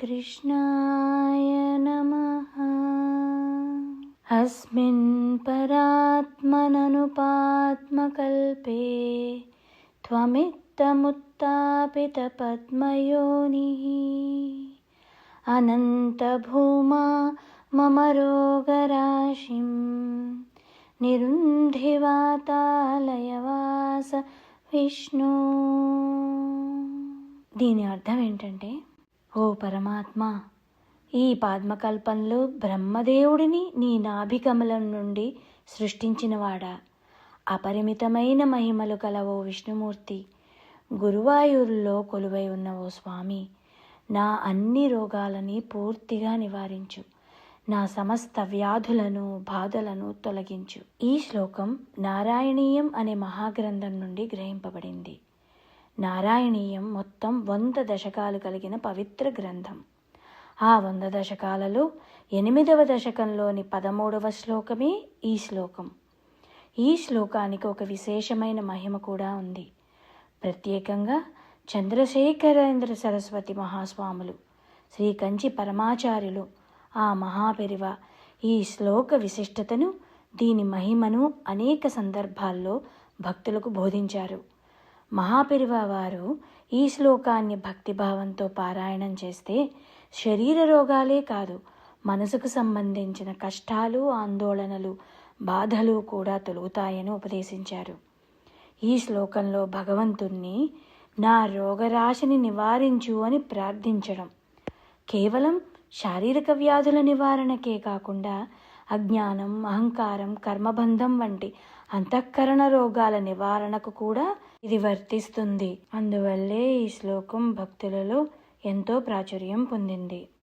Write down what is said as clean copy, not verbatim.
कृष्णाय नमः। अस्मिन् परात्मननुपात्मकल्पे त्वमित्थमुत्थापितपद्मयोनिः अनन्तभूमा मम रोगराशिं నిరుంధివాతాలయవాస విష్ణు. దీని అర్థం ఏంటంటే, ఓ పరమాత్మ, ఈ పాద్మకల్పంలో బ్రహ్మదేవుడిని నీ నాభికమలం నుండి సృష్టించినవాడా, అపరిమితమైన మహిమలు కల ఓ విష్ణుమూర్తి, గురువాయూరులో కొలువై ఉన్న ఓ స్వామి, నా అన్ని రోగాలని పూర్తిగా నివారించు, నా సమస్త వ్యాధులను బాధలను తొలగించు. ఈ శ్లోకం నారాయణీయం అనే మహాగ్రంథం నుండి గ్రహింపబడింది. నారాయణీయం మొత్తం 100 దశకాలు కలిగిన పవిత్ర గ్రంథం. ఆ 100 దశకాలలో 8వ దశకంలోని 13వ శ్లోకమే ఈ శ్లోకం. ఈ శ్లోకానికి ఒక విశేషమైన మహిమ కూడా ఉంది. ప్రత్యేకంగా చంద్రశేఖరేంద్ర సరస్వతి మహాస్వాములు, శ్రీ కంచి పరమాచార్యులు, ఆ మహాపెరివ ఈ శ్లోక విశిష్టతను, దీని మహిమను అనేక సందర్భాల్లో భక్తులకు బోధించారు. మహాపెరివ వారు ఈ శ్లోకాన్ని భక్తిభావంతో పారాయణం చేస్తే శరీర రోగాలే కాదు, మనసుకు సంబంధించిన కష్టాలు, ఆందోళనలు, బాధలు కూడా తొలగుతాయని ఉపదేశించారు. ఈ శ్లోకంలో భగవంతుణ్ణి నా రోగరాశిని నివారించు అని ప్రార్థించడం కేవలం శారీరక వ్యాధుల నివారణకే కాకుండా అజ్ఞానం, అహంకారం, కర్మబంధం వంటి అంతఃకరణ రోగాల నివారణకు కూడా ఇది వర్తిస్తుంది. అందువల్లే ఈ శ్లోకం భక్తులలో ఎంతో ప్రాచుర్యం పొందింది.